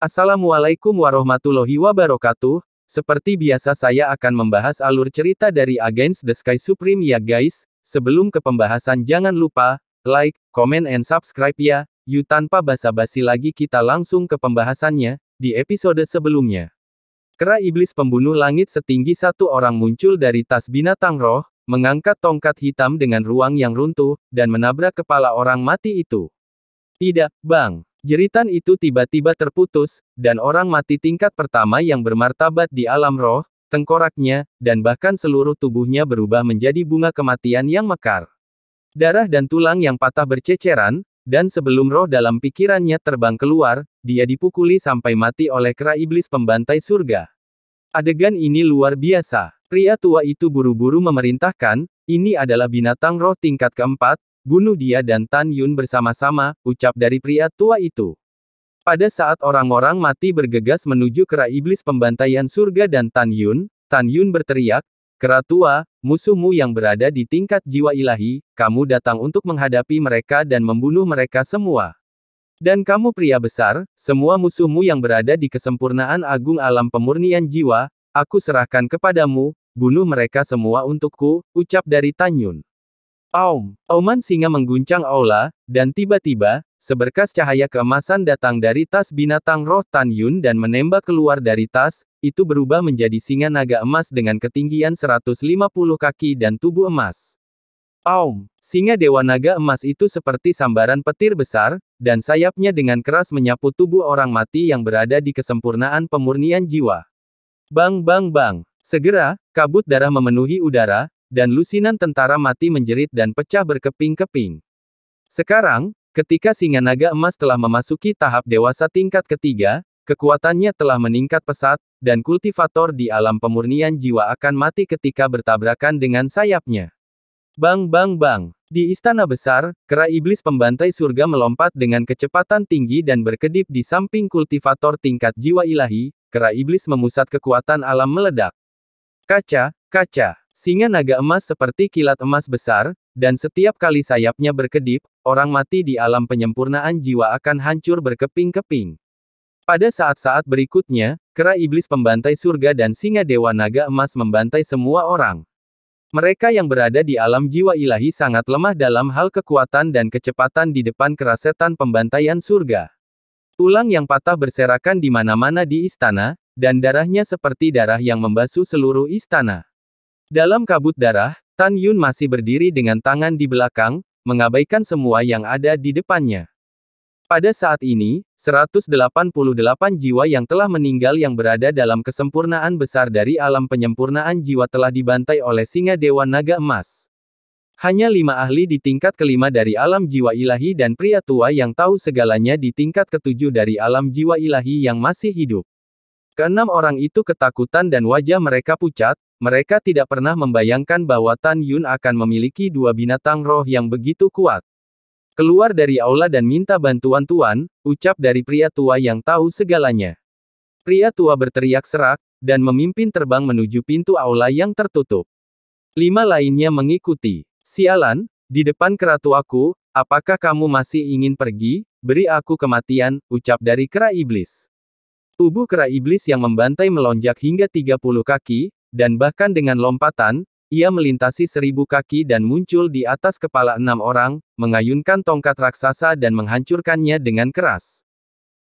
Assalamualaikum warahmatullahi wabarakatuh. Seperti biasa saya akan membahas alur cerita dari Against the Sky Supreme ya guys. Sebelum ke pembahasan jangan lupa, like, comment and subscribe ya. Yuk tanpa basa-basi lagi kita langsung ke pembahasannya, di episode sebelumnya. Kera iblis pembunuh langit setinggi satu orang muncul dari tas binatang roh, mengangkat tongkat hitam dengan ruang yang runtuh, dan menabrak kepala orang mati itu. Tidak, Bang. Jeritan itu tiba-tiba terputus, dan orang mati tingkat pertama yang bermartabat di alam roh, tengkoraknya, dan bahkan seluruh tubuhnya berubah menjadi bunga kematian yang mekar. Darah dan tulang yang patah berceceran, dan sebelum roh dalam pikirannya terbang keluar, dia dipukuli sampai mati oleh kera iblis pembantai surga. Adegan ini luar biasa. Pria tua itu buru-buru memerintahkan, ini adalah binatang roh tingkat keempat, bunuh dia dan Tan Yun bersama-sama, ucap dari pria tua itu. Pada saat orang-orang mati bergegas menuju kera iblis pembantaian surga dan Tan Yun berteriak, kera tua, musuhmu yang berada di tingkat jiwa ilahi, kamu datang untuk menghadapi mereka dan membunuh mereka semua. Dan kamu pria besar, semua musuhmu yang berada di kesempurnaan agung alam pemurnian jiwa, aku serahkan kepadamu, bunuh mereka semua untukku, ucap dari Tan Yun. Aum, auman singa mengguncang aula, dan tiba-tiba, seberkas cahaya keemasan datang dari tas binatang roh Tan Yun dan menembak keluar dari tas, itu berubah menjadi singa naga emas dengan ketinggian 150 kaki dan tubuh emas. Aum, singa dewa naga emas itu seperti sambaran petir besar, dan sayapnya dengan keras menyapu tubuh orang mati yang berada di kesempurnaan pemurnian jiwa. Bang bang bang, segera, kabut darah memenuhi udara, dan lusinan tentara mati menjerit dan pecah berkeping-keping. Sekarang, ketika singa naga emas telah memasuki tahap dewasa tingkat ketiga, kekuatannya telah meningkat pesat, dan kultivator di alam pemurnian jiwa akan mati ketika bertabrakan dengan sayapnya. Bang bang bang, di istana besar, kera iblis pembantai surga melompat dengan kecepatan tinggi dan berkedip di samping kultivator tingkat jiwa ilahi, kera iblis memusat kekuatan alam meledak. Kaca, kaca. Singa naga emas seperti kilat emas besar, dan setiap kali sayapnya berkedip, orang mati di alam penyempurnaan jiwa akan hancur berkeping-keping. Pada saat-saat berikutnya, kera iblis pembantai surga dan singa dewa naga emas membantai semua orang. Mereka yang berada di alam jiwa ilahi sangat lemah dalam hal kekuatan dan kecepatan di depan kera setan pembantaian surga. Tulang yang patah berserakan di mana-mana di istana, dan darahnya seperti darah yang membasuh seluruh istana. Dalam kabut darah, Tan Yun masih berdiri dengan tangan di belakang, mengabaikan semua yang ada di depannya. Pada saat ini, 188 jiwa yang telah meninggal yang berada dalam kesempurnaan besar dari alam penyempurnaan jiwa telah dibantai oleh singa dewa naga emas. Hanya 5 ahli di tingkat kelima dari alam jiwa ilahi dan pria tua yang tahu segalanya di tingkat ketujuh dari alam jiwa ilahi yang masih hidup. Keenam orang itu ketakutan dan wajah mereka pucat, mereka tidak pernah membayangkan bahwa Tan Yun akan memiliki dua binatang roh yang begitu kuat. Keluar dari aula dan minta bantuan tuan, ucap dari pria tua yang tahu segalanya. Pria tua berteriak serak, dan memimpin terbang menuju pintu aula yang tertutup. 5 lainnya mengikuti. Sialan, di depan kera tuaku, apakah kamu masih ingin pergi? Beri aku kematian, ucap dari kera iblis. Tubuh kera iblis yang membantai melonjak hingga 30 kaki, dan bahkan dengan lompatan, ia melintasi 1000 kaki dan muncul di atas kepala 6 orang, mengayunkan tongkat raksasa dan menghancurkannya dengan keras.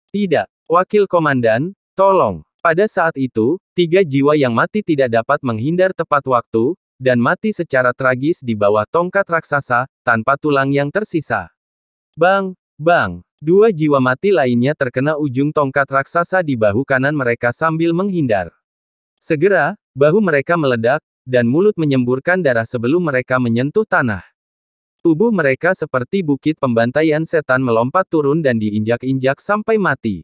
Tidak, wakil komandan, tolong. Pada saat itu, 3 jiwa yang mati tidak dapat menghindar tepat waktu, dan mati secara tragis di bawah tongkat raksasa, tanpa tulang yang tersisa. Bang, bang. 2 jiwa mati lainnya terkena ujung tongkat raksasa di bahu kanan mereka sambil menghindar. Segera, bahu mereka meledak, dan mulut menyemburkan darah sebelum mereka menyentuh tanah. Tubuh mereka seperti bukit pembantaian setan melompat turun dan diinjak-injak sampai mati.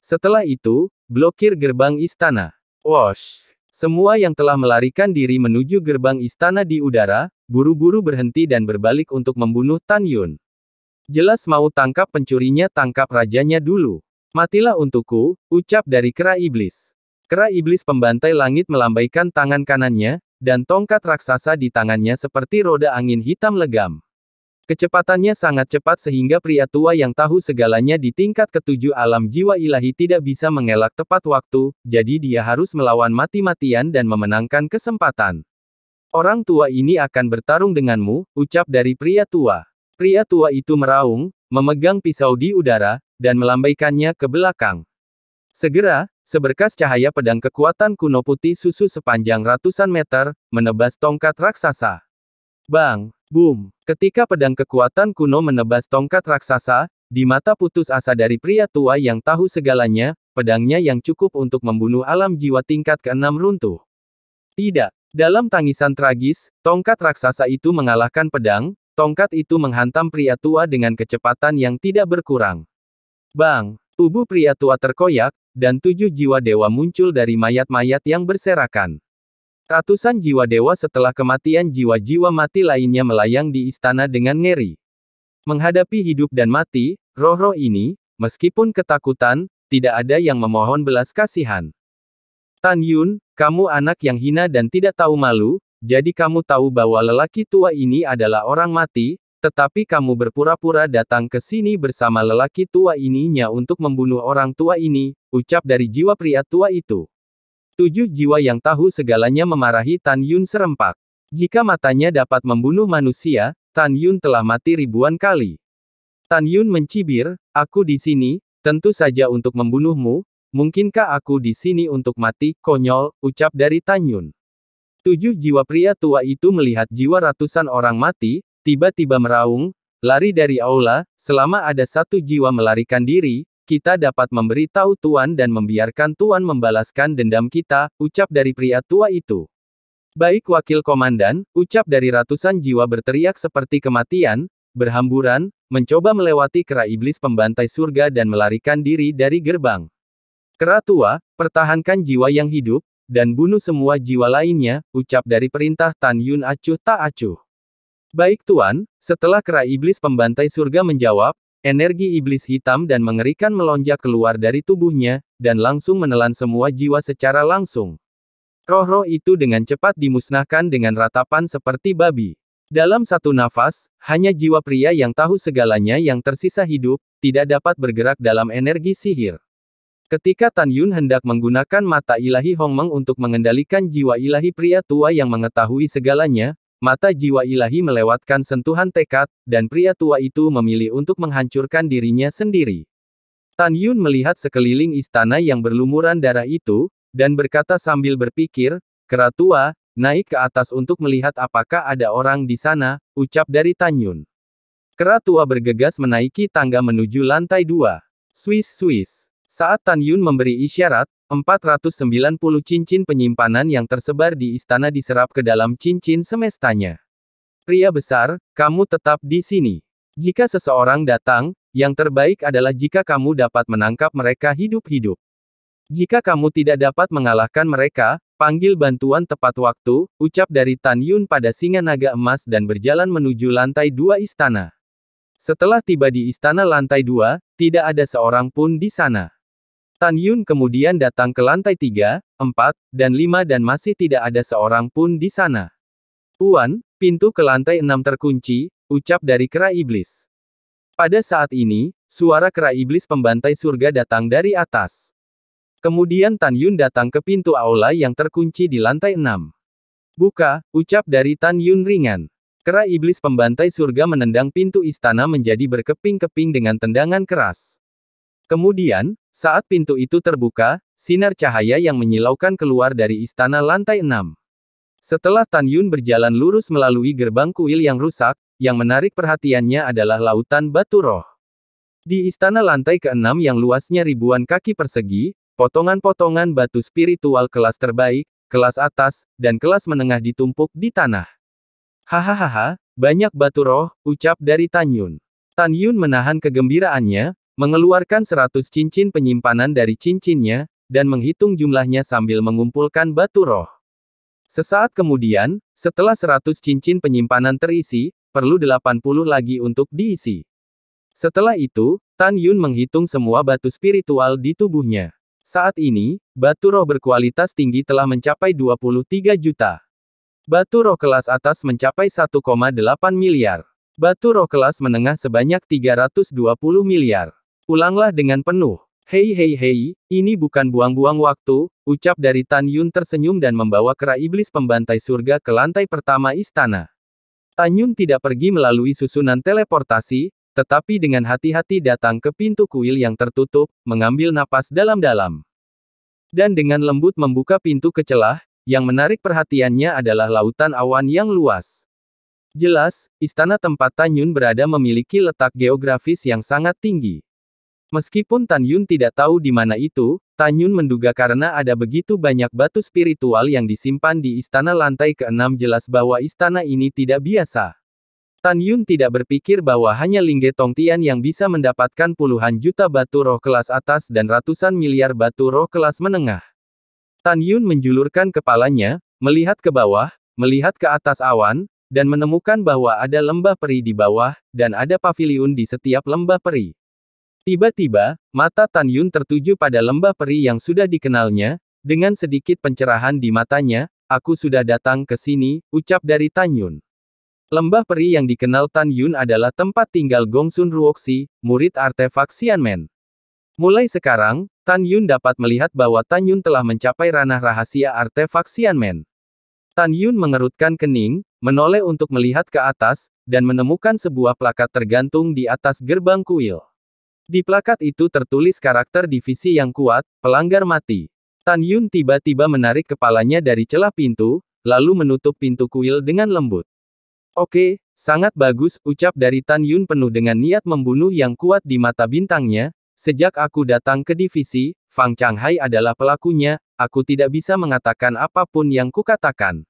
Setelah itu, blokir gerbang istana. Wosh! Semua yang telah melarikan diri menuju gerbang istana di udara, buru-buru berhenti dan berbalik untuk membunuh Tan Yun. Jelas mau tangkap pencurinya, tangkap rajanya dulu. Matilah untukku, ucap dari kera iblis. Kera iblis pembantai langit melambaikan tangan kanannya, dan tongkat raksasa di tangannya seperti roda angin hitam legam. Kecepatannya sangat cepat sehingga pria tua yang tahu segalanya di tingkat ketujuh alam jiwa ilahi tidak bisa mengelak tepat waktu, jadi dia harus melawan mati-matian dan memenangkan kesempatan. Orang tua ini akan bertarung denganmu, ucap dari pria tua. Pria tua itu meraung, memegang pisau di udara, dan melambaikannya ke belakang. Segera, seberkas cahaya pedang kekuatan kuno putih susu sepanjang ratusan meter, menebas tongkat raksasa. Bang! Boom! Ketika pedang kekuatan kuno menebas tongkat raksasa, di mata putus asa dari pria tua yang tahu segalanya, pedangnya yang cukup untuk membunuh alam jiwa tingkat ke-6 runtuh. Tidak. Dalam tangisan tragis, tongkat raksasa itu mengalahkan pedang, tongkat itu menghantam pria tua dengan kecepatan yang tidak berkurang. Bang! Tubuh pria tua terkoyak, dan 7 jiwa dewa muncul dari mayat-mayat yang berserakan. Ratusan jiwa dewa setelah kematian jiwa-jiwa mati lainnya melayang di istana dengan ngeri. Menghadapi hidup dan mati, roh-roh ini, meskipun ketakutan, tidak ada yang memohon belas kasihan. Tan Yun, kamu anak yang hina dan tidak tahu malu, jadi kamu tahu bahwa lelaki tua ini adalah orang mati, tetapi kamu berpura-pura datang ke sini bersama lelaki tua ininya untuk membunuh orang tua ini, ucap dari jiwa pria tua itu. 7 jiwa yang tahu segalanya memarahi Tan Yun serempak. Jika matanya dapat membunuh manusia, Tan Yun telah mati ribuan kali. Tan Yun mencibir, aku di sini, tentu saja untuk membunuhmu, mungkinkah aku di sini untuk mati, konyol, ucap dari Tan Yun. 7 jiwa pria tua itu melihat jiwa ratusan orang mati, tiba-tiba meraung, lari dari aula, selama ada 1 jiwa melarikan diri, kita dapat memberi tahu Tuan dan membiarkan Tuan membalaskan dendam kita, ucap dari pria tua itu. Baik wakil komandan, ucap dari ratusan jiwa berteriak seperti kematian, berhamburan, mencoba melewati kera iblis pembantai surga dan melarikan diri dari gerbang. Kera tua, pertahankan jiwa yang hidup, dan bunuh semua jiwa lainnya, ucap dari perintah Tan Yun acuh tak acuh. Baik Tuan, setelah kera iblis pembantai surga menjawab, energi iblis hitam dan mengerikan melonjak keluar dari tubuhnya, dan langsung menelan semua jiwa secara langsung. Roh-roh itu dengan cepat dimusnahkan dengan ratapan seperti babi. Dalam satu nafas, hanya jiwa pria yang tahu segalanya yang tersisa hidup, tidak dapat bergerak dalam energi sihir. Ketika Tan Yun hendak menggunakan mata ilahi Hongmeng untuk mengendalikan jiwa ilahi pria tua yang mengetahui segalanya, mata jiwa ilahi melewatkan sentuhan tekad, dan pria tua itu memilih untuk menghancurkan dirinya sendiri. Tan Yun melihat sekeliling istana yang berlumuran darah itu, dan berkata sambil berpikir, kera tua, naik ke atas untuk melihat apakah ada orang di sana, ucap dari Tan Yun. Kera tua bergegas menaiki tangga menuju lantai 2. Swiss. Saat Tan Yun memberi isyarat, 490 cincin penyimpanan yang tersebar di istana diserap ke dalam cincin semestanya. Pria besar, kamu tetap di sini. Jika seseorang datang, yang terbaik adalah jika kamu dapat menangkap mereka hidup-hidup. Jika kamu tidak dapat mengalahkan mereka, panggil bantuan tepat waktu, ucap dari Tan Yun pada singa naga emas dan berjalan menuju lantai 2 istana. Setelah tiba di istana lantai 2, tidak ada seorang pun di sana. Tan Yun kemudian datang ke lantai 3, 4, dan 5 dan masih tidak ada seorang pun di sana. Tuan, pintu ke lantai 6 terkunci, ucap dari kera iblis. Pada saat ini, suara kera iblis pembantai surga datang dari atas. Kemudian Tan Yun datang ke pintu aula yang terkunci di lantai 6. Buka, ucap dari Tan Yun ringan. Kera iblis pembantai surga menendang pintu istana menjadi berkeping-keping dengan tendangan keras. Kemudian, saat pintu itu terbuka, sinar cahaya yang menyilaukan keluar dari istana lantai 6. Setelah Tan Yun berjalan lurus melalui gerbang kuil yang rusak, yang menarik perhatiannya adalah lautan batu roh. Di istana lantai ke-6 yang luasnya ribuan kaki persegi, potongan-potongan batu spiritual kelas terbaik, kelas atas, dan kelas menengah ditumpuk di tanah. Hahaha, banyak batu roh, ucap dari Tan Yun. Tan Yun menahan kegembiraannya, mengeluarkan 100 cincin penyimpanan dari cincinnya, dan menghitung jumlahnya sambil mengumpulkan batu roh. Sesaat kemudian, setelah 100 cincin penyimpanan terisi, perlu 80 lagi untuk diisi. Setelah itu, Tan Yun menghitung semua batu spiritual di tubuhnya. Saat ini, batu roh berkualitas tinggi telah mencapai 23 juta. Batu roh kelas atas mencapai 1,8 miliar. Batu roh kelas menengah sebanyak 320 miliar. Pulanglah dengan penuh. Hei hei hei, ini bukan buang-buang waktu, ucap dari Tan Yun tersenyum dan membawa kera iblis pembantai surga ke lantai pertama istana. Tan Yun tidak pergi melalui susunan teleportasi, tetapi dengan hati-hati datang ke pintu kuil yang tertutup, mengambil napas dalam-dalam. Dan dengan lembut membuka pintu ke celah, yang menarik perhatiannya adalah lautan awan yang luas. Jelas, istana tempat Tan Yun berada memiliki letak geografis yang sangat tinggi. Meskipun Tan Yun tidak tahu di mana itu, Tan Yun menduga karena ada begitu banyak batu spiritual yang disimpan di istana lantai ke-6 jelas bahwa istana ini tidak biasa. Tan Yun tidak berpikir bahwa hanya Lingge Tongtian yang bisa mendapatkan puluhan juta batu roh kelas atas dan ratusan miliar batu roh kelas menengah. Tan Yun menjulurkan kepalanya, melihat ke bawah, melihat ke atas awan, dan menemukan bahwa ada lembah peri di bawah, dan ada paviliun di setiap lembah peri. Tiba-tiba, mata Tan Yun tertuju pada lembah peri yang sudah dikenalnya, dengan sedikit pencerahan di matanya, aku sudah datang ke sini, ucap dari Tan Yun. Lembah peri yang dikenal Tan Yun adalah tempat tinggal Gongsun Ruoxi, murid artefak Xianmen. Mulai sekarang, Tan Yun dapat melihat bahwa Tan Yun telah mencapai ranah rahasia artefak Xianmen. Tan Yun mengerutkan kening, menoleh untuk melihat ke atas, dan menemukan sebuah plakat tergantung di atas gerbang kuil. Di plakat itu tertulis karakter divisi yang kuat, pelanggar mati. Tan Yun tiba-tiba menarik kepalanya dari celah pintu, lalu menutup pintu kuil dengan lembut. Oke, sangat bagus, ucap dari Tan Yun penuh dengan niat membunuh yang kuat di mata bintangnya. Sejak aku datang ke divisi, Fang Changhai adalah pelakunya, aku tidak bisa mengatakan apapun yang kukatakan.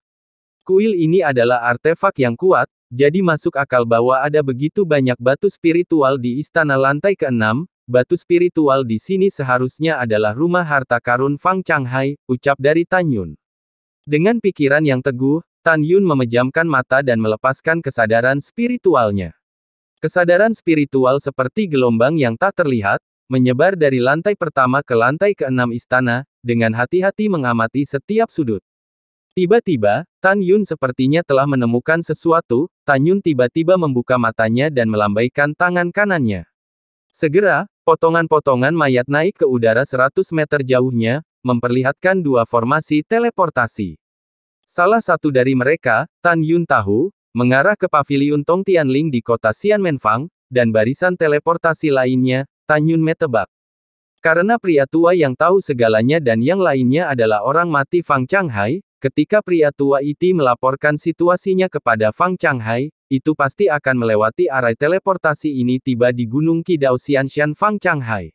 Kuil ini adalah artefak yang kuat, jadi masuk akal bahwa ada begitu banyak batu spiritual di istana lantai ke-6, batu spiritual di sini seharusnya adalah rumah harta karun Fang Changhai, ucap dari Tan Yun. Dengan pikiran yang teguh, Tan Yun memejamkan mata dan melepaskan kesadaran spiritualnya. Kesadaran spiritual seperti gelombang yang tak terlihat, menyebar dari lantai pertama ke lantai ke-6 istana, dengan hati-hati mengamati setiap sudut. Tiba-tiba, Tan Yun sepertinya telah menemukan sesuatu. Tan Yun tiba-tiba membuka matanya dan melambaikan tangan kanannya. Segera, potongan-potongan mayat naik ke udara 100 meter jauhnya, memperlihatkan dua formasi teleportasi. Salah satu dari mereka, Tan Yun tahu, mengarah ke paviliun Tong Tianling di kota Xianmenfang, dan barisan teleportasi lainnya, Tan Yun metebak. Karena pria tua yang tahu segalanya dan yang lainnya adalah orang mati Fang Changhai, ketika pria tua itu melaporkan situasinya kepada Fang Changhai, itu pasti akan melewati arai teleportasi ini tiba di Gunung Qidao Xianshan Fang Changhai.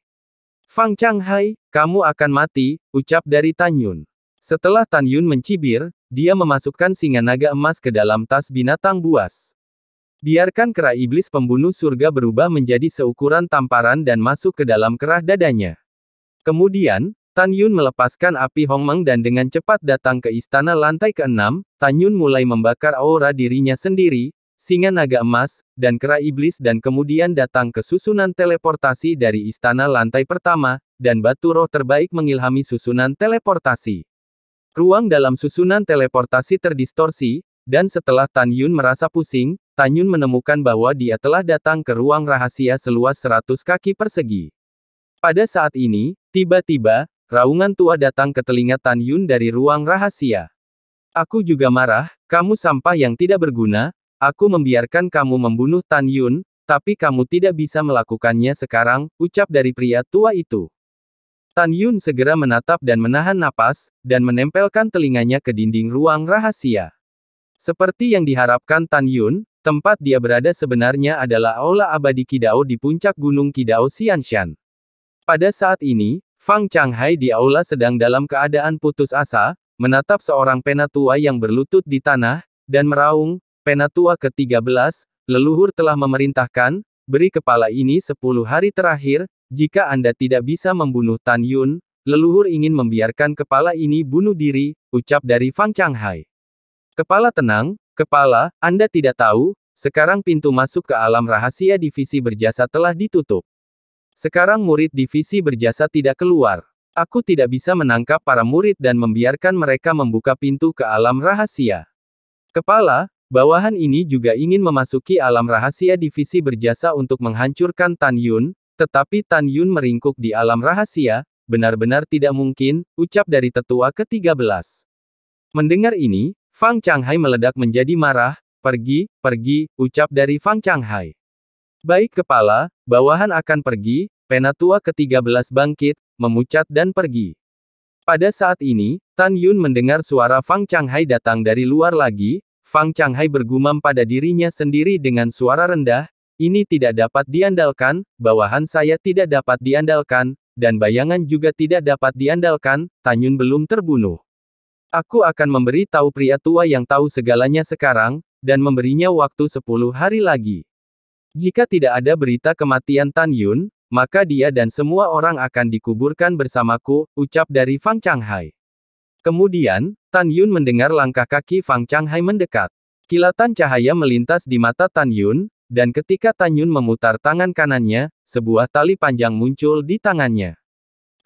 Fang Changhai, kamu akan mati, ucap dari Tan Yun. Setelah Tan Yun mencibir, dia memasukkan singa naga emas ke dalam tas binatang buas. Biarkan kera iblis pembunuh surga berubah menjadi seukuran tamparan dan masuk ke dalam kerah dadanya. Kemudian, Tan Yun melepaskan api Hongmeng dan dengan cepat datang ke istana lantai ke-6, Tan Yun mulai membakar aura dirinya sendiri, singa naga emas, dan kera iblis dan kemudian datang ke susunan teleportasi dari istana lantai pertama, dan batu roh terbaik mengilhami susunan teleportasi. Ruang dalam susunan teleportasi terdistorsi, dan setelah Tan Yun merasa pusing, Tan Yun menemukan bahwa dia telah datang ke ruang rahasia seluas 100 kaki persegi. Pada saat ini, tiba-tiba, raungan tua datang ke telinga Tan Yun dari ruang rahasia. Aku juga marah, kamu sampah yang tidak berguna, aku membiarkan kamu membunuh Tan Yun, tapi kamu tidak bisa melakukannya sekarang, ucap dari pria tua itu. Tan Yun segera menatap dan menahan napas, dan menempelkan telinganya ke dinding ruang rahasia. Seperti yang diharapkan Tan Yun, tempat dia berada sebenarnya adalah aula abadi Qidao di puncak gunung Qidao Xianshan. Pada saat ini, Fang Changhai di aula sedang dalam keadaan putus asa, menatap seorang penatua yang berlutut di tanah, dan meraung, penatua ke-13, leluhur telah memerintahkan, beri kepala ini 10 hari terakhir, jika Anda tidak bisa membunuh Tan Yun, leluhur ingin membiarkan kepala ini bunuh diri, ucap dari Fang Changhai. Kepala tenang, kepala, Anda tidak tahu, sekarang pintu masuk ke alam rahasia divisi berjasa telah ditutup. Sekarang murid divisi berjasa tidak keluar. Aku tidak bisa menangkap para murid dan membiarkan mereka membuka pintu ke alam rahasia. Kepala, Bawahan ini juga ingin memasuki alam rahasia divisi berjasa untuk menghancurkan Tan Yun, tetapi Tan Yun meringkuk di alam rahasia, benar-benar tidak mungkin, ucap dari tetua ke-13. Mendengar ini, Fang Changhai meledak menjadi marah, pergi, ucap dari Fang Changhai. Baik kepala, bawahan akan pergi, penatua ke-13 bangkit, memucat dan pergi. Pada saat ini, Tan Yun mendengar suara Fang Changhai datang dari luar lagi. Fang Changhai bergumam pada dirinya sendiri dengan suara rendah, ini tidak dapat diandalkan, bawahan saya tidak dapat diandalkan, dan bayangan juga tidak dapat diandalkan, Tan Yun belum terbunuh. Aku akan memberi tahu pria tua yang tahu segalanya sekarang, dan memberinya waktu 10 hari lagi. Jika tidak ada berita kematian Tan Yun, maka dia dan semua orang akan dikuburkan bersamaku, ucap dari Fang Changhai. Kemudian, Tan Yun mendengar langkah kaki Fang Changhai mendekat. Kilatan cahaya melintas di mata Tan Yun, dan ketika Tan Yun memutar tangan kanannya, sebuah tali panjang muncul di tangannya.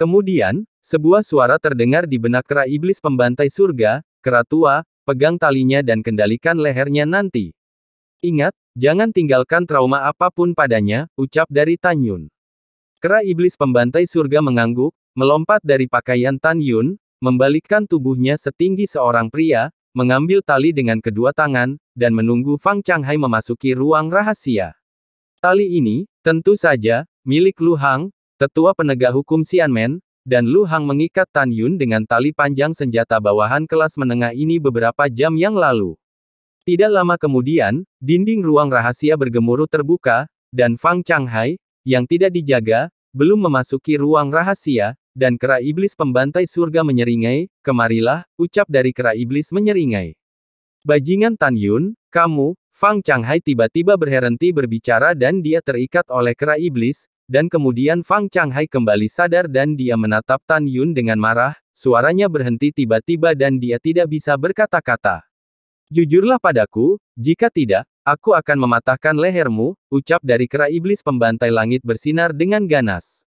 Kemudian, sebuah suara terdengar di benak kera iblis pembantai surga, kera tua, pegang talinya dan kendalikan lehernya nanti. Ingat, jangan tinggalkan trauma apapun padanya, ucap dari Tan Yun. Kera iblis pembantai surga mengangguk, melompat dari pakaian Tan Yun, membalikkan tubuhnya setinggi seorang pria, mengambil tali dengan kedua tangan, dan menunggu Fang Changhai memasuki ruang rahasia. Tali ini, tentu saja, milik Lu Hang, tetua penegak hukum Xianmen, dan Lu Hang mengikat Tan Yun dengan tali panjang senjata bawahan kelas menengah ini beberapa jam yang lalu. Tidak lama kemudian, dinding ruang rahasia bergemuruh terbuka, dan Fang Changhai, yang tidak dijaga, belum memasuki ruang rahasia, dan kera iblis pembantai surga menyeringai, kemarilah, ucap dari kera iblis menyeringai. Bajingan Tan Yun, kamu, Fang Changhai tiba-tiba berhenti berbicara dan dia terikat oleh kera iblis, dan kemudian Fang Changhai kembali sadar dan dia menatap Tan Yun dengan marah, suaranya berhenti tiba-tiba dan dia tidak bisa berkata-kata. Jujurlah padaku, jika tidak, aku akan mematahkan lehermu, ucap dari kera iblis pembantai langit bersinar dengan ganas.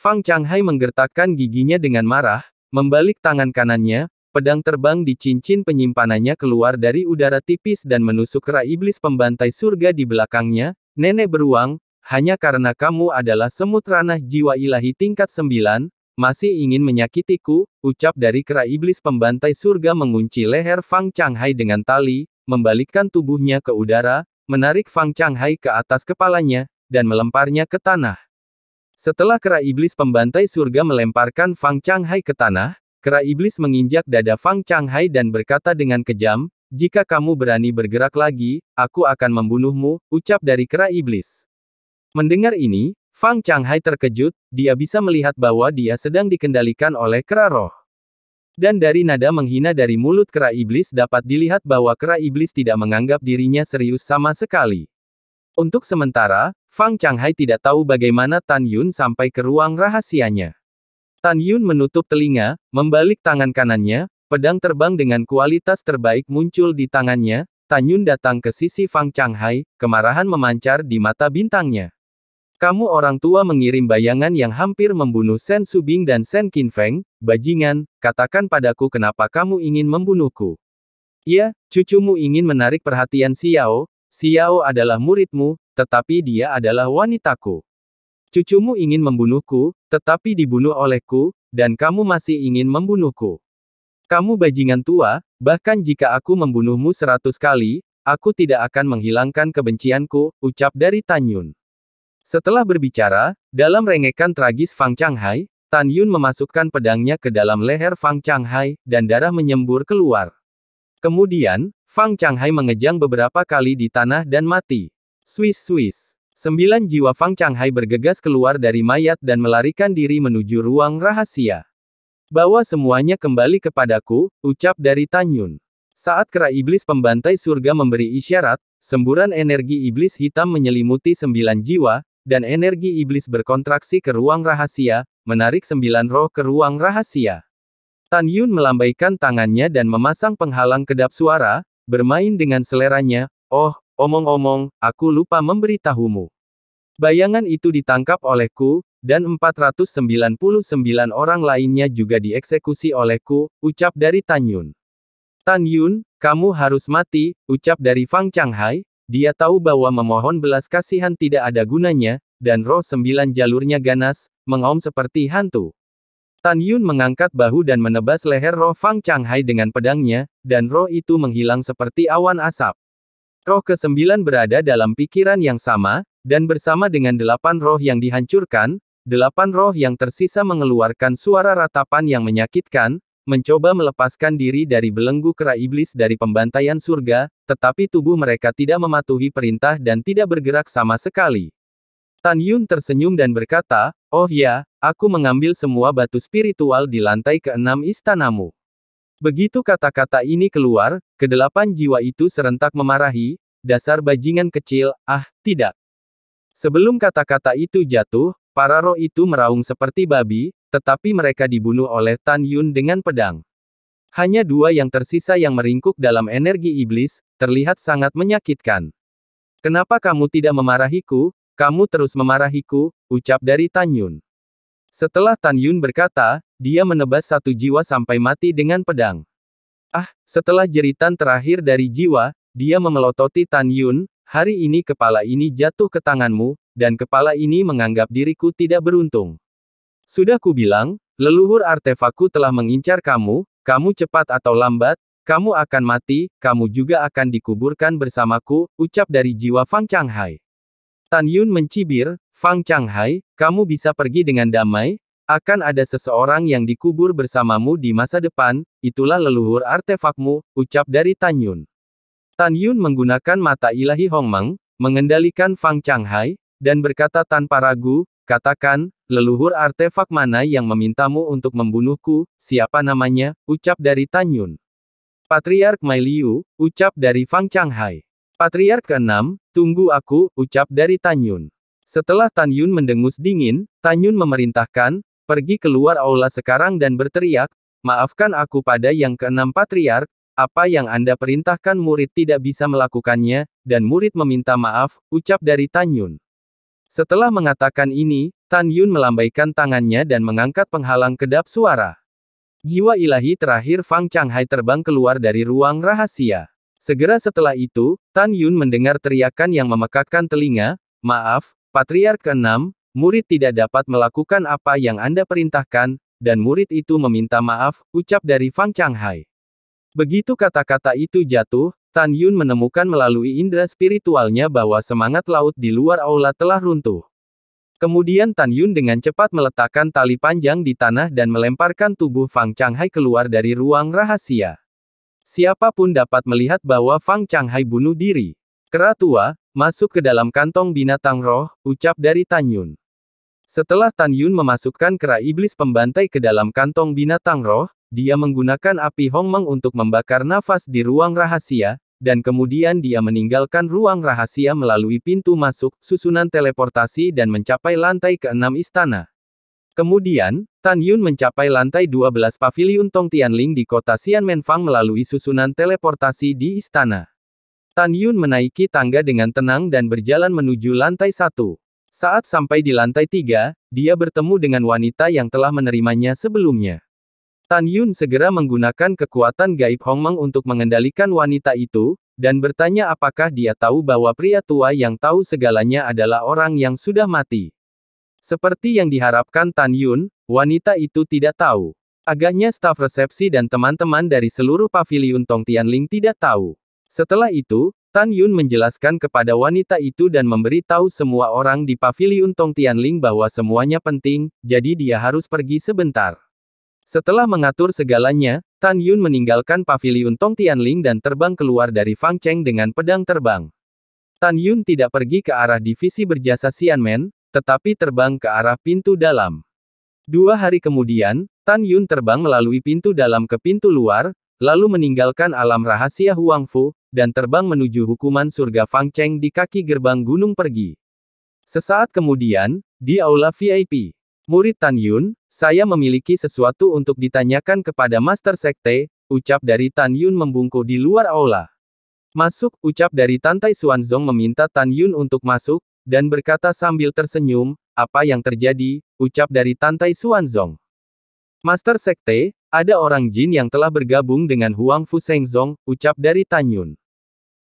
Fang Changhai menggertakkan giginya dengan marah, membalik tangan kanannya, pedang terbang di cincin penyimpanannya keluar dari udara tipis dan menusuk kera iblis pembantai surga di belakangnya, nenek beruang, hanya karena kamu adalah semut ranah jiwa ilahi tingkat 9, masih ingin menyakitiku, ucap dari kera iblis pembantai surga mengunci leher Fang Changhai dengan tali, membalikkan tubuhnya ke udara, menarik Fang Changhai ke atas kepalanya, dan melemparnya ke tanah. Setelah kera iblis pembantai surga melemparkan Fang Changhai ke tanah, kera iblis menginjak dada Fang Changhai dan berkata dengan kejam, jika kamu berani bergerak lagi, aku akan membunuhmu, ucap dari kera iblis. Mendengar ini, Fang Changhai terkejut, dia bisa melihat bahwa dia sedang dikendalikan oleh kera roh. Dan dari nada menghina dari mulut kera iblis dapat dilihat bahwa kera iblis tidak menganggap dirinya serius sama sekali. Untuk sementara, Fang Changhai tidak tahu bagaimana Tan Yun sampai ke ruang rahasianya. Tan Yun menutup telinga, membalik tangan kanannya, pedang terbang dengan kualitas terbaik muncul di tangannya, Tan Yun datang ke sisi Fang Changhai, kemarahan memancar di mata bintangnya. Kamu orang tua mengirim bayangan yang hampir membunuh Shen Subing dan Shen Qinfeng, bajingan, katakan padaku kenapa kamu ingin membunuhku. Ya, cucumu ingin menarik perhatian Xiao. Xiao adalah muridmu, tetapi dia adalah wanitaku. Cucumu ingin membunuhku, tetapi dibunuh olehku, dan kamu masih ingin membunuhku. Kamu bajingan tua, bahkan jika aku membunuhmu 100 kali, aku tidak akan menghilangkan kebencianku, ucap dari Tan Yun. Setelah berbicara, dalam rengekan tragis Fang Changhai, Tan Yun memasukkan pedangnya ke dalam leher Fang Changhai, dan darah menyembur keluar. Kemudian, Fang Changhai mengejang beberapa kali di tanah dan mati. Swiss. 9 jiwa Fang Changhai bergegas keluar dari mayat dan melarikan diri menuju ruang rahasia. Bawa semuanya kembali kepadaku, ucap dari Tan Yun. Saat kera iblis pembantai surga memberi isyarat, semburan energi iblis hitam menyelimuti 9 jiwa, dan energi iblis berkontraksi ke ruang rahasia, menarik 9 roh ke ruang rahasia. Tan Yun melambaikan tangannya dan memasang penghalang kedap suara, bermain dengan seleranya, oh, omong-omong, aku lupa memberitahumu. Bayangan itu ditangkap olehku, dan 499 orang lainnya juga dieksekusi olehku, ucap dari Tan Yun. Tan Yun, Kamu harus mati, ucap dari Fang Changhai. Dia tahu bahwa memohon belas kasihan tidak ada gunanya, dan roh 9 jalurnya ganas, mengaum seperti hantu. Tan Yun mengangkat bahu dan menebas leher roh Fang Changhai dengan pedangnya, dan roh itu menghilang seperti awan asap. Roh ke-9 berada dalam pikiran yang sama, dan bersama dengan 8 roh yang dihancurkan, 8 roh yang tersisa mengeluarkan suara ratapan yang menyakitkan, mencoba melepaskan diri dari belenggu kera iblis dari pembantaian surga, tetapi tubuh mereka tidak mematuhi perintah dan tidak bergerak sama sekali. Tan Yun tersenyum dan berkata, "Oh ya, aku mengambil semua batu spiritual di lantai ke-6 istanamu." Begitu kata-kata ini keluar, ke-8 jiwa itu serentak memarahi, "Dasar bajingan kecil, tidak." Sebelum kata-kata itu jatuh, para roh itu meraung seperti babi, tetapi mereka dibunuh oleh Tan Yun dengan pedang. Hanya 2 yang tersisa yang meringkuk dalam energi iblis, terlihat sangat menyakitkan. "Kenapa kamu tidak memarahiku? Kamu terus memarahiku," ucap dari Tan Yun. Setelah Tan Yun berkata, dia menebas 1 jiwa sampai mati dengan pedang. Setelah jeritan terakhir dari jiwa, dia memelototi Tan Yun, "Hari ini kepala ini jatuh ke tanganmu, dan kepala ini menganggap diriku tidak beruntung. Sudah kubilang, leluhur artefakku telah mengincar kamu, kamu cepat atau lambat, kamu akan mati, kamu juga akan dikuburkan bersamaku," ucap dari jiwa Fang Changhai. Tan Yun mencibir, "Fang Changhai, kamu bisa pergi dengan damai, akan ada seseorang yang dikubur bersamamu di masa depan, itulah leluhur artefakmu," ucap dari Tan Yun. Tan Yun menggunakan mata ilahi Hongmeng, mengendalikan Fang Changhai, dan berkata tanpa ragu, "Katakan, leluhur artefak mana yang memintamu untuk membunuhku, siapa namanya?" ucap dari Tan Yun. "Patriark Mai Liu," ucap dari Fang Changhai. "Patriark ke-6, tunggu aku," ucap dari Tan Yun. Setelah Tan Yun mendengus dingin, Tan Yun memerintahkan, "Pergi keluar aula sekarang dan berteriak, 'Maafkan aku pada yang ke-6 Patriark, apa yang Anda perintahkan murid tidak bisa melakukannya, dan murid meminta maaf,' ucap dari Tan Yun. Setelah mengatakan ini, Tan Yun melambaikan tangannya dan mengangkat penghalang kedap suara. Jiwa ilahi terakhir Fang Changhai terbang keluar dari ruang rahasia. Segera setelah itu, Tan Yun mendengar teriakan yang memekakkan telinga, "Maaf, Patriark ke-6, murid tidak dapat melakukan apa yang Anda perintahkan, dan murid itu meminta maaf," ucap dari Fang Changhai. Begitu kata-kata itu jatuh, Tan Yun menemukan melalui indera spiritualnya bahwa semangat laut di luar aula telah runtuh. Kemudian Tan Yun dengan cepat meletakkan tali panjang di tanah dan melemparkan tubuh Fang Changhai keluar dari ruang rahasia. Siapapun dapat melihat bahwa Fang Changhai bunuh diri. "Kera tua, masuk ke dalam kantong binatang roh," ucap dari Tan Yun. Setelah Tan Yun memasukkan kera iblis pembantai ke dalam kantong binatang roh, dia menggunakan api Hongmeng untuk membakar nafas di ruang rahasia, dan kemudian dia meninggalkan ruang rahasia melalui pintu masuk, susunan teleportasi dan mencapai lantai ke-6 istana. Kemudian, Tan Yun mencapai lantai 12 paviliun Tong Tianling di kota Xianmenfang melalui susunan teleportasi di istana. Tan Yun menaiki tangga dengan tenang dan berjalan menuju lantai 1. Saat sampai di lantai 3, dia bertemu dengan wanita yang telah menerimanya sebelumnya. Tan Yun segera menggunakan kekuatan gaib Hongmeng untuk mengendalikan wanita itu, dan bertanya apakah dia tahu bahwa pria tua yang tahu segalanya adalah orang yang sudah mati. Seperti yang diharapkan Tan Yun, wanita itu tidak tahu. Agaknya staf resepsi dan teman-teman dari seluruh paviliun Tong Tianling tidak tahu. Setelah itu, Tan Yun menjelaskan kepada wanita itu dan memberi tahu semua orang di paviliun Tong Tianling bahwa semuanya penting, jadi dia harus pergi sebentar. Setelah mengatur segalanya, Tan Yun meninggalkan paviliun Tong Tianling dan terbang keluar dari Fang Cheng dengan pedang terbang. Tan Yun tidak pergi ke arah divisi berjasa Xianmen, tetapi terbang ke arah pintu dalam. 2 hari kemudian, Tan Yun terbang melalui pintu dalam ke pintu luar, lalu meninggalkan alam rahasia Huangfu, dan terbang menuju hukuman surga Fang Cheng di kaki gerbang gunung pergi. Sesaat kemudian, di aula VIP. "Murid Tan Yun, saya memiliki sesuatu untuk ditanyakan kepada Master Sekte," ucap dari Tan Yun membungkuk di luar aula. "Masuk," ucap dari Tantai Xuanzong meminta Tan Yun untuk masuk, dan berkata sambil tersenyum, "Apa yang terjadi?" ucap dari Tantai Xuanzong. "Master Sekte, Ada orang jin yang telah bergabung dengan Huang Fu Shengzong, ucap dari Tan Yun.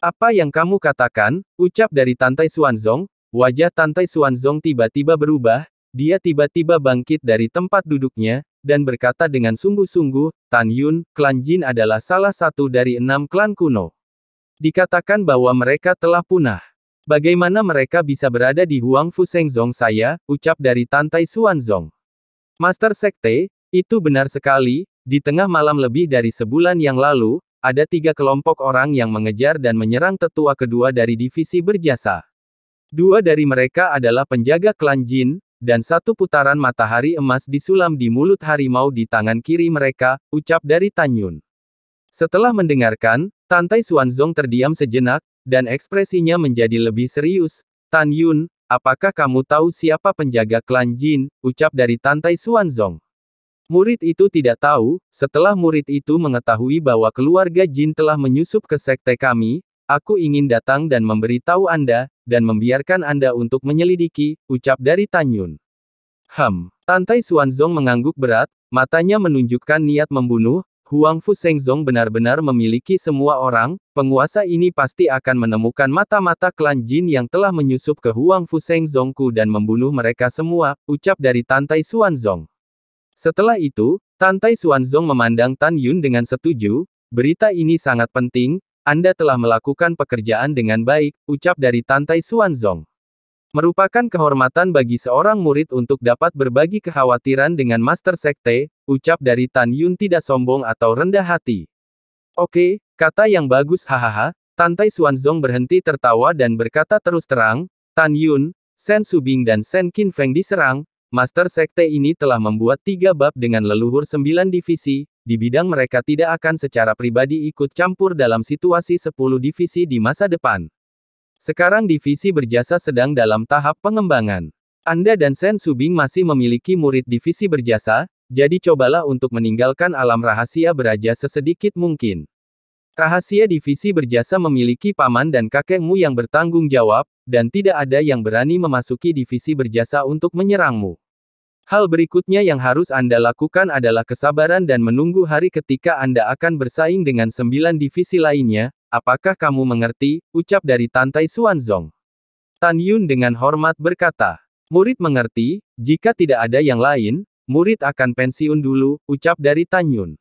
Apa yang kamu katakan? Ucap dari Tantai Xuanzong. Wajah Tantai Xuanzong tiba-tiba berubah, dia tiba-tiba bangkit dari tempat duduknya, dan berkata dengan sungguh-sungguh, Tan Yun, klan Jin adalah salah satu dari 6 klan kuno. Dikatakan bahwa mereka telah punah. Bagaimana mereka bisa berada di Huang Fu Shengzong saya, ucap dari Tantai Xuanzong. Master Sekte, itu benar sekali, di tengah malam lebih dari sebulan yang lalu, ada 3 kelompok orang yang mengejar dan menyerang tetua kedua dari divisi berjasa. 2 dari mereka adalah penjaga klan Jin, dan 1 putaran matahari emas disulam di mulut harimau di tangan kiri mereka, ucap dari Tan Yun. Setelah mendengarkan, Tantai Xuanzong terdiam sejenak, dan ekspresinya menjadi lebih serius. Tan Yun, apakah kamu tahu siapa penjaga klan Jin, ucap dari Tantai Xuanzong. Murid itu tidak tahu, setelah murid itu mengetahui bahwa keluarga Jin telah menyusup ke sekte kami, aku ingin datang dan memberitahu Anda, dan membiarkan Anda untuk menyelidiki, ucap dari Tan Yun. Tantai Xuanzong mengangguk berat, matanya menunjukkan niat membunuh. Huang Fu Shengzong benar-benar memiliki semua orang, penguasa ini pasti akan menemukan mata-mata klan Jin yang telah menyusup ke Huang Fu Shengzongku dan membunuh mereka semua, ucap dari Tantai Xuanzong. Setelah itu, Tantai Xuanzong memandang Tan Yun dengan setuju, berita ini sangat penting, Anda telah melakukan pekerjaan dengan baik, ucap dari Tantai Xuanzong. Merupakan kehormatan bagi seorang murid untuk dapat berbagi kekhawatiran dengan Master Sekte, ucap dari Tan Yun tidak sombong atau rendah hati. Oke, kata yang bagus hahaha, Tantai Xuanzong berhenti tertawa dan berkata terus terang, Tan Yun, Shen Subing dan Shen Qinfeng diserang, Master Sekte ini telah membuat 3 bab dengan leluhur 9 divisi, di bidang mereka tidak akan secara pribadi ikut campur dalam situasi 10 divisi di masa depan. Sekarang divisi berjasa sedang dalam tahap pengembangan. Anda dan Shen Subing masih memiliki murid divisi berjasa, jadi cobalah untuk meninggalkan alam rahasia beraja sesedikit mungkin. Rahasia divisi berjasa memiliki paman dan kakekmu yang bertanggung jawab, dan tidak ada yang berani memasuki divisi berjasa untuk menyerangmu. Hal berikutnya yang harus Anda lakukan adalah kesabaran dan menunggu hari ketika Anda akan bersaing dengan 9 divisi lainnya. Apakah kamu mengerti? Ucap dari Tantai Xuanzong. Tan Yun dengan hormat berkata, murid mengerti, jika tidak ada yang lain, murid akan pensiun dulu, ucap dari Tan Yun.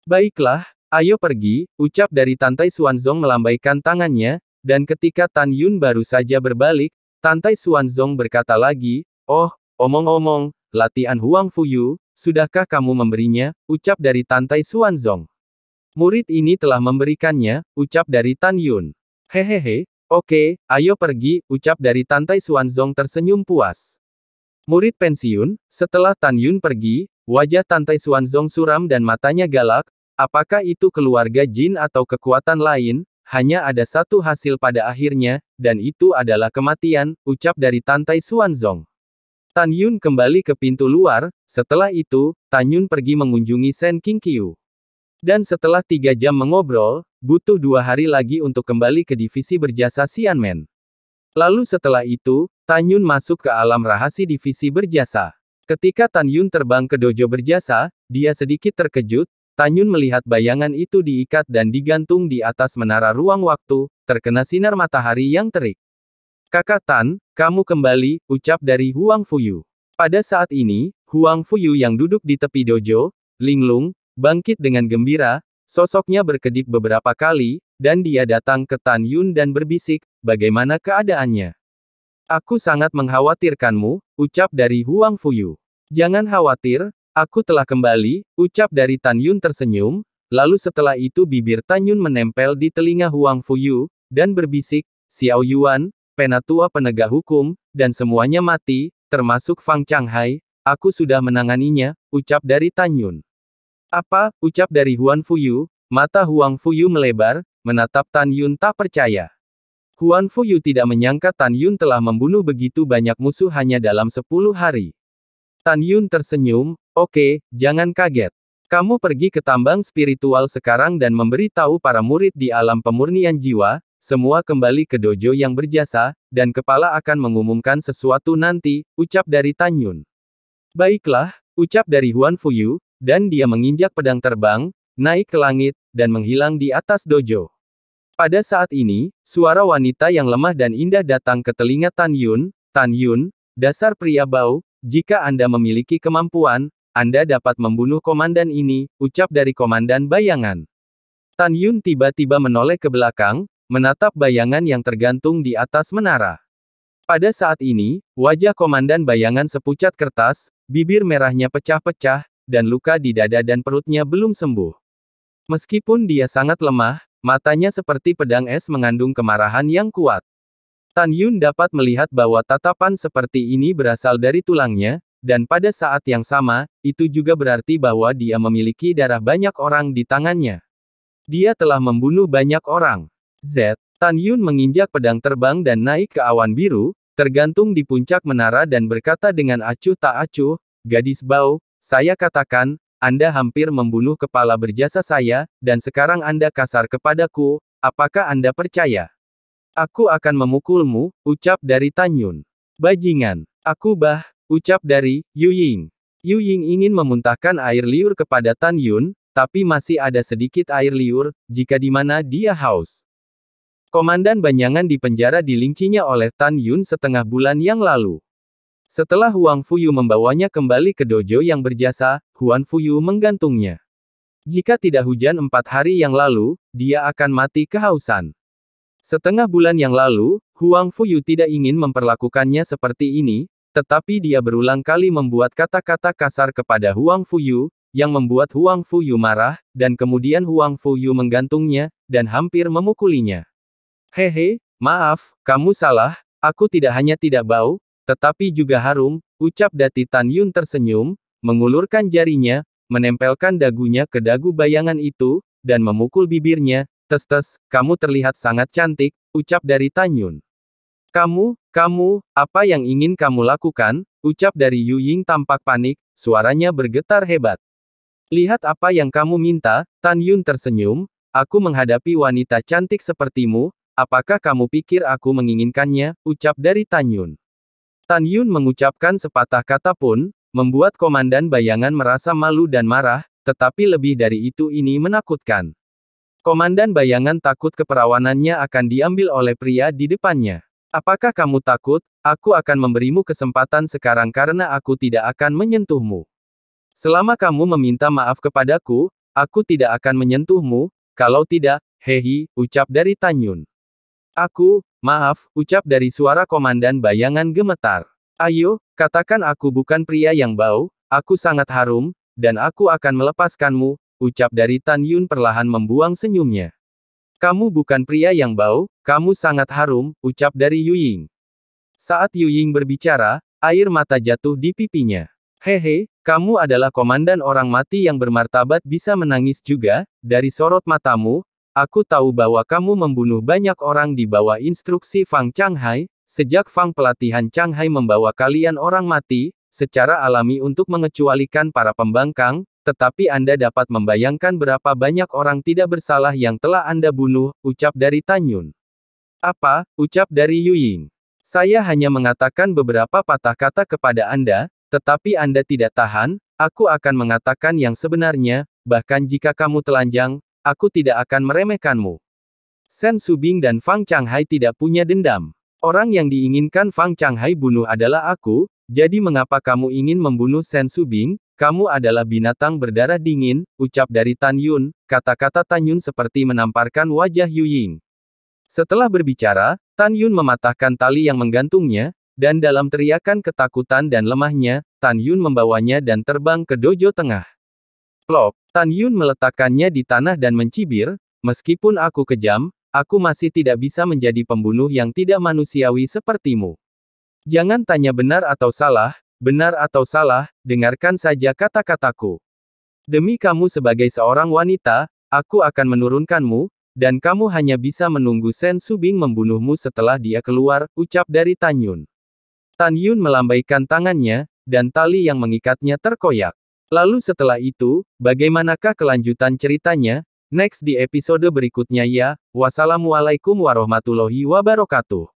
Baiklah, ayo pergi, ucap dari Tantai Xuanzong melambaikan tangannya, dan ketika Tan Yun baru saja berbalik, Tantai Xuanzong berkata lagi, oh, omong-omong, latihan Huang Fuyu, sudahkah kamu memberinya, ucap dari Tantai Xuanzong. Murid ini telah memberikannya, ucap dari Tan Yun. Hehehe, oke, ayo pergi, ucap dari Tantai Xuanzong tersenyum puas. Murid pensiun, setelah Tan Yun pergi, wajah Tantai Xuanzong suram dan matanya galak, apakah itu keluarga Jin atau kekuatan lain, hanya ada satu hasil pada akhirnya, dan itu adalah kematian, ucap dari Tantai Xuanzong. Tan Yun kembali ke pintu luar, setelah itu, Tan Yun pergi mengunjungi Shen Qingqiu. Dan setelah 3 jam mengobrol, butuh 2 hari lagi untuk kembali ke divisi berjasa Xianmen. Lalu setelah itu, Tan Yun masuk ke alam rahasia divisi berjasa. Ketika Tan Yun terbang ke dojo berjasa, dia sedikit terkejut, Tan Yun melihat bayangan itu diikat dan digantung di atas menara ruang waktu, terkena sinar matahari yang terik. Kakak Tan, kamu kembali, ucap dari Huang Fuyu. Pada saat ini, Huang Fuyu yang duduk di tepi dojo, linglung, bangkit dengan gembira, sosoknya berkedip beberapa kali, dan dia datang ke Tan Yun dan berbisik, bagaimana keadaannya? Aku sangat mengkhawatirkanmu, ucap dari Huang Fuyu. Jangan khawatir, aku telah kembali, ucap dari Tan Yun tersenyum, lalu setelah itu bibir Tan Yun menempel di telinga Huang Fuyu, dan berbisik, Xiao Yuan, penatua penegak hukum, dan semuanya mati, termasuk Fang Changhai, aku sudah menanganinya, ucap dari Tan Yun. Apa? Ucap dari Huang Fuyu, mata Huang Fuyu melebar, menatap Tan Yun tak percaya. Huang Fuyu tidak menyangka Tan Yun telah membunuh begitu banyak musuh hanya dalam 10 hari. Tan Yun tersenyum, oke, jangan kaget. Kamu pergi ke tambang spiritual sekarang dan memberitahu para murid di alam pemurnian jiwa, semua kembali ke dojo yang berjasa, dan kepala akan mengumumkan sesuatu nanti, ucap dari Tan Yun. Baiklah, ucap dari Huang Fuyu, dan dia menginjak pedang terbang, naik ke langit, dan menghilang di atas dojo. Pada saat ini, suara wanita yang lemah dan indah datang ke telinga Tan Yun. Tan Yun, dasar pria bau, jika Anda memiliki kemampuan, Anda dapat membunuh komandan ini, ucap dari komandan bayangan. Tan Yun tiba-tiba menoleh ke belakang, menatap bayangan yang tergantung di atas menara. Pada saat ini, wajah komandan bayangan sepucat kertas, bibir merahnya pecah-pecah, dan luka di dada dan perutnya belum sembuh. Meskipun dia sangat lemah, matanya seperti pedang es mengandung kemarahan yang kuat. Tan Yun dapat melihat bahwa tatapan seperti ini berasal dari tulangnya, dan pada saat yang sama, itu juga berarti bahwa dia memiliki darah banyak orang di tangannya. Dia telah membunuh banyak orang. Tan Yun menginjak pedang terbang dan naik ke awan biru, tergantung di puncak menara dan berkata dengan acuh tak acuh, "Gadis bau, saya katakan, Anda hampir membunuh kepala berjasa saya, dan sekarang Anda kasar kepadaku, apakah Anda percaya? Aku akan memukulmu," ucap dari Tan Yun. "Bajingan. Aku ucap dari Yu Ying. Yu Ying ingin memuntahkan air liur kepada Tan Yun, tapi masih ada sedikit air liur, jika di mana dia haus. Komandan bayangan dipenjara di Lingcinya oleh Tan Yun setengah bulan yang lalu. Setelah Huang Fuyu membawanya kembali ke dojo yang berjasa, Huang Fuyu menggantungnya. Jika tidak hujan 4 hari yang lalu, dia akan mati kehausan. Setengah bulan yang lalu, Huang Fuyu tidak ingin memperlakukannya seperti ini, tetapi dia berulang kali membuat kata-kata kasar kepada Huang Fuyu, yang membuat Huang Fuyu marah, dan kemudian Huang Fuyu menggantungnya, dan hampir memukulinya. "Hehe, maaf, kamu salah, aku tidak hanya tidak bau, tetapi juga harum," ucap Dati Tan Yun tersenyum, mengulurkan jarinya, menempelkan dagunya ke dagu bayangan itu, dan memukul bibirnya. "Tes-tes, kamu terlihat sangat cantik," ucap dari Tan Yun. Kamu, apa yang ingin kamu lakukan?" ucap dari Yu Ying tampak panik, suaranya bergetar hebat. "Lihat apa yang kamu minta," Tan Yun tersenyum, "aku menghadapi wanita cantik sepertimu, apakah kamu pikir aku menginginkannya?" ucap dari Tan Yun. Tan Yun mengucapkan sepatah kata pun, membuat komandan bayangan merasa malu dan marah, tetapi lebih dari itu ini menakutkan. Komandan bayangan takut keperawanannya akan diambil oleh pria di depannya. "Apakah kamu takut? Aku akan memberimu kesempatan sekarang karena aku tidak akan menyentuhmu. Selama kamu meminta maaf kepadaku, aku tidak akan menyentuhmu, kalau tidak, hehi," ucap dari Tan Yun. Maaf," ucap dari suara komandan bayangan gemetar. "Ayo, katakan aku bukan pria yang bau, aku sangat harum, dan aku akan melepaskanmu," ucap dari Tan Yun perlahan membuang senyumnya. "Kamu bukan pria yang bau, kamu sangat harum," ucap dari Yu Ying. Saat Yu Ying berbicara, air mata jatuh di pipinya. "Hehe, kamu adalah komandan orang mati yang bermartabat bisa menangis juga, dari sorot matamu, aku tahu bahwa kamu membunuh banyak orang di bawah instruksi Fang Changhai, sejak Fang pelatihan Changhai membawa kalian orang mati, secara alami untuk mengecualikan para pembangkang, tetapi Anda dapat membayangkan berapa banyak orang tidak bersalah yang telah Anda bunuh," ucap dari Tan Yun. "Apa?" ucap dari Yu Ying. "Saya hanya mengatakan beberapa patah kata kepada Anda, tetapi Anda tidak tahan, aku akan mengatakan yang sebenarnya, bahkan jika kamu telanjang, aku tidak akan meremehkanmu. Shen Subing dan Fang Changhai tidak punya dendam. Orang yang diinginkan Fang Changhai bunuh adalah aku, jadi mengapa kamu ingin membunuh Shen Subing? Kamu adalah binatang berdarah dingin," ucap dari Tan Yun. Kata-kata Tan Yun seperti menamparkan wajah Yu Ying. Setelah berbicara, Tan Yun mematahkan tali yang menggantungnya, dan dalam teriakan ketakutan dan lemahnya, Tan Yun membawanya dan terbang ke dojo tengah. Plop, Tan Yun meletakkannya di tanah dan mencibir, "Meskipun aku kejam, aku masih tidak bisa menjadi pembunuh yang tidak manusiawi sepertimu. Jangan tanya benar atau salah, dengarkan saja kata-kataku. Demi kamu sebagai seorang wanita, aku akan menurunkanmu, dan kamu hanya bisa menunggu Shen Subing membunuhmu setelah dia keluar," ucap dari Tan Yun. Tan Yun melambaikan tangannya, dan tali yang mengikatnya terkoyak. Lalu setelah itu, bagaimanakah kelanjutan ceritanya? Next di episode berikutnya ya. Wassalamualaikum warahmatullahi wabarakatuh.